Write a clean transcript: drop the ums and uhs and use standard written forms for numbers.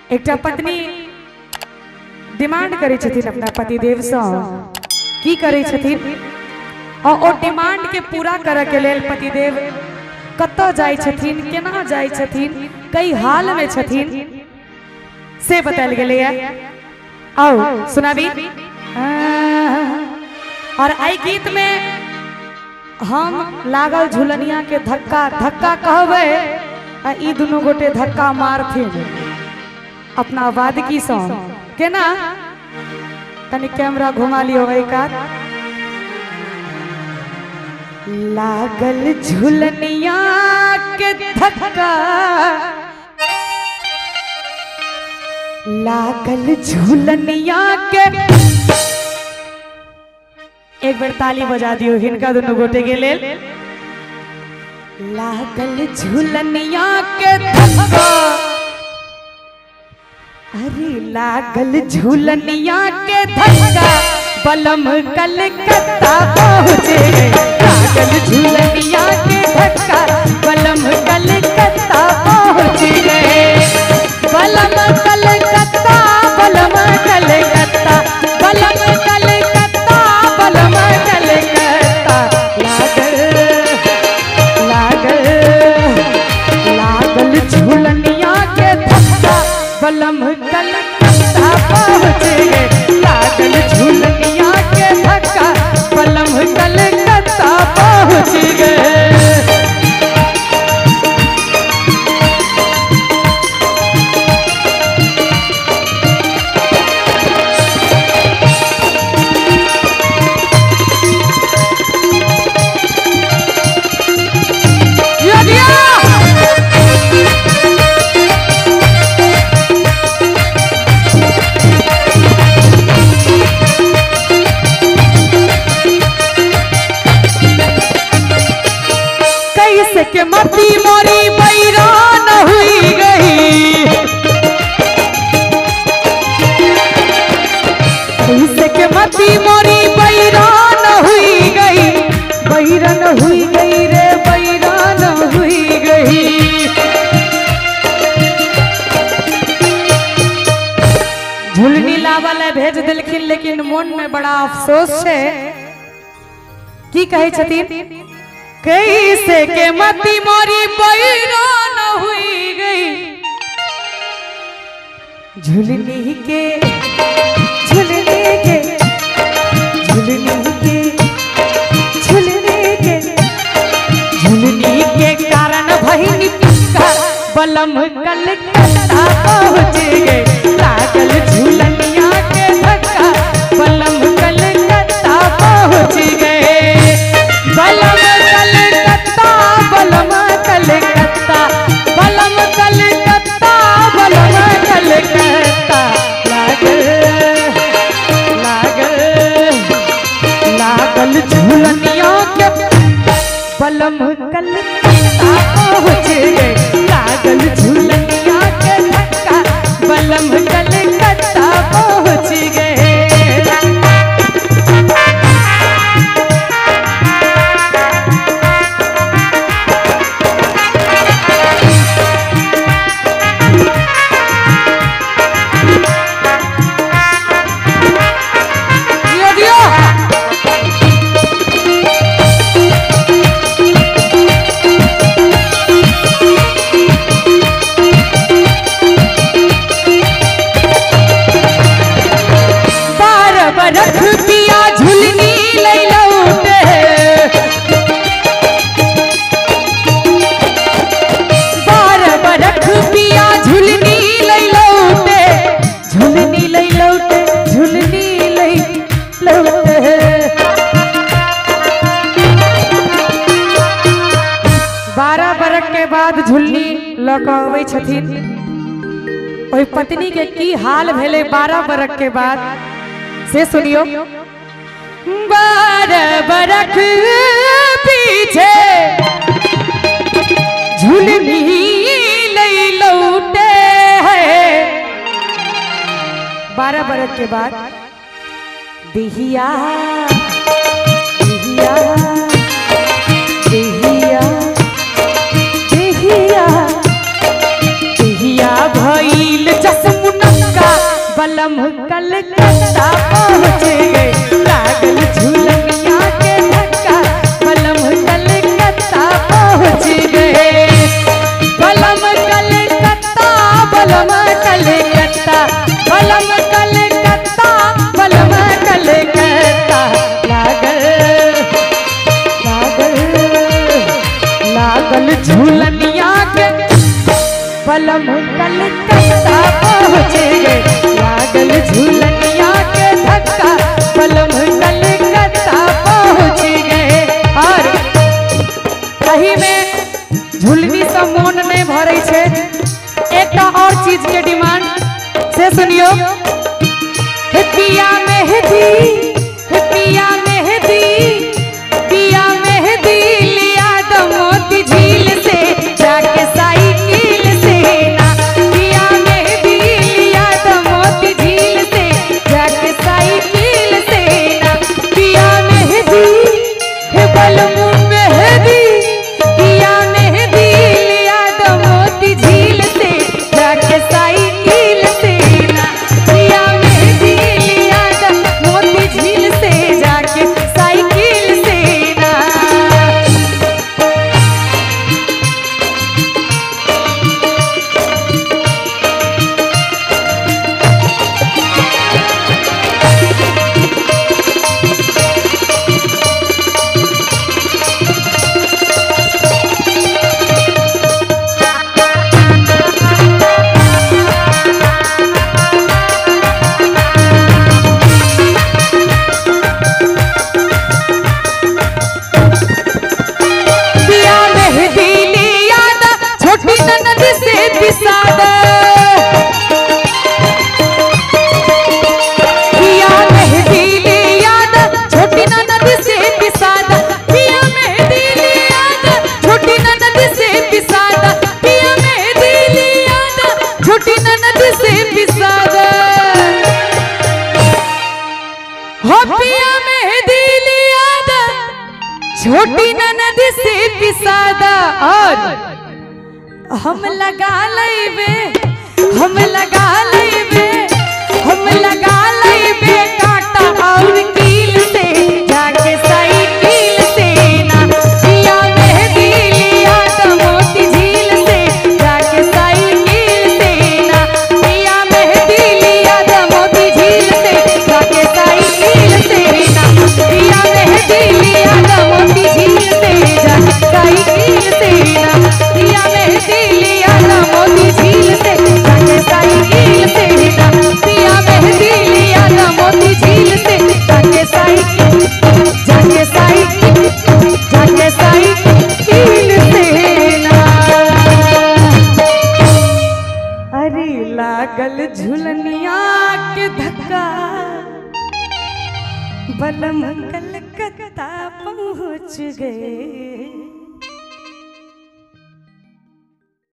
एकटा पत्नी डिमांड करे छथिन अपना पतिदेव से की करे छथिन और ओ डिमांड के पूरा करे के लेल पतिदेव कत्ता जाय छथिन, केना जाय छथिन, कई हाल में छथिन से बताल गेले है। आओ सुनाबी। और आई गीत में हम लागल झुलनिया के धक्का धक्का कहबे आ ई दुनू गोटे धक्का मारथिन अपना वादकी से केना। तनी कैमरा घुमा लियो एक बार। लागल झुलनिया के धक्का, लागल झुलनिया के, एक बार ताली बजा दियो हिनका दोनों गोटे के लेल। लागल झुलनिया के धक्का, अरे लागल झुलनिया के धक्का बलम कलकत्ता पहुँचे गए। लागल झुलनिया के धक्का बलम कलकत्ता पहुँच गए। बलम कलकत्ता, बलम कलकत्ता, बलम कलकत्ता, बलम कलकत्ता। लागल लागल झुलनिया के धक्का बलम कलकत्ता पहुँच गए। लागल झुलनिया के धक्का बलम कलकत्ता पहुँच गए। के मती मोरी बैरान हुई गई, कैसे के मती मोरी बैरान हुई गई, बैरान हुई गई रे बैरान हुई गई। झुलनी लावल भेज दिलखिन लेकिन मन में बड़ा अफसोस है। की कहे छथिन कैसे के मती मोरी बैरान हुई गई, झुलनी के झुलनी के झुलनी के झुलनी के झुलनी के कारण भइनी पिक्का बलम कलकत्ता पहुँच गए। लागल झुलनिया के धक्का बलम कलकत्ता पहुँच गए। बलम कलकत्ता, बलम कलकत्ता, बलम कलकत्ता, बलम कलकत्ता। लागल लागल लागल झुलनिया के बलम कलकत्ता पहुँच गए। लागल झुलनिया के धक्का बलम कलकत्ता पहुँच गए। रख पिया झुलनी लई लौटे, बार बरख पिया झुलनी लई लौटे, झुलनी लई लौटे, झुलनी लई लौटे। 12 बरख के बाद झुलनी लौट आवे छथिन। ओई पत्नी के की हाल भेले 12 बरख के बाद से सुनियो। 12 बरख पीछे झुलनी लई लौटे है। 12 बरख के बाद दिहिया दिहिया दिहिया दिहिया दिहिया भइल चश्मा कलकत्ता पहुँच गए, लागल झुलनिया के धक्का, बलम कलकत्ता पहुँच गए। बलम कलकत्ता, बलम कलकत्ता, बलम कलकत्ता, बलम कलकत्ता, लागल झुलनिया के बलम कलकत्ता पहुँच गए, लागल झुलनिया के धक्का, बलम कलकत्ता पहुँच गए। और कहीं में झुलनी से मोन नहीं भरे छे, एक और चीज के डिमांड से सुनियो। पिया मेहदी, पिया मेहदी, पिया मेहदी लिया दो मोती झील से, जाके साइकिल से ना। पिया मेहदी लिया दो मोती झील से, जाके साइकिल से ना। पिया मेहदी बलमू मेहदी, पिया मेहदी लिया दो मोती झील से, जाके साइकिल से ना। पिया मेहदी लिया दो मोती झील से, जाके साइकिल से ना। पिया मेहदी लिया दा छोटी ननद से पिसादा, पिया मेहदी लिया दा छोटी ननद से पिसादा, पिया मेहदी लिया दा छोटी ननद से पिसादा, पिया मेहदी लिया दा छोटी ननद से पिसादा। हो पिया मेहदी लिया दा छोटी ननद से पिसादा। और हम लगा लेबे, हम लगा लेबे, हम लगा लेबे कांटा और कील से, जाके साइकिल से ना। पिया मेहदी लिया दो मोती झील से, जाके साइकिल से ना। पिया मेहदी लिया दो मोती झील से, जाके साइकिल से ना। पिया मेहदी लिया दो मोती झील से, जाके साइकिल से ना। पिया मेहदी लिया दो मोती झील से, जाके साइकिल से ना। पिया मेहदी लिया दो मोती झील से, जाके साइकिल, जाके साइकिल, जाके साइकिल से ना। अरे लागल झुलनिया के धक्का, बलम कलकत्ता पहुँच गए।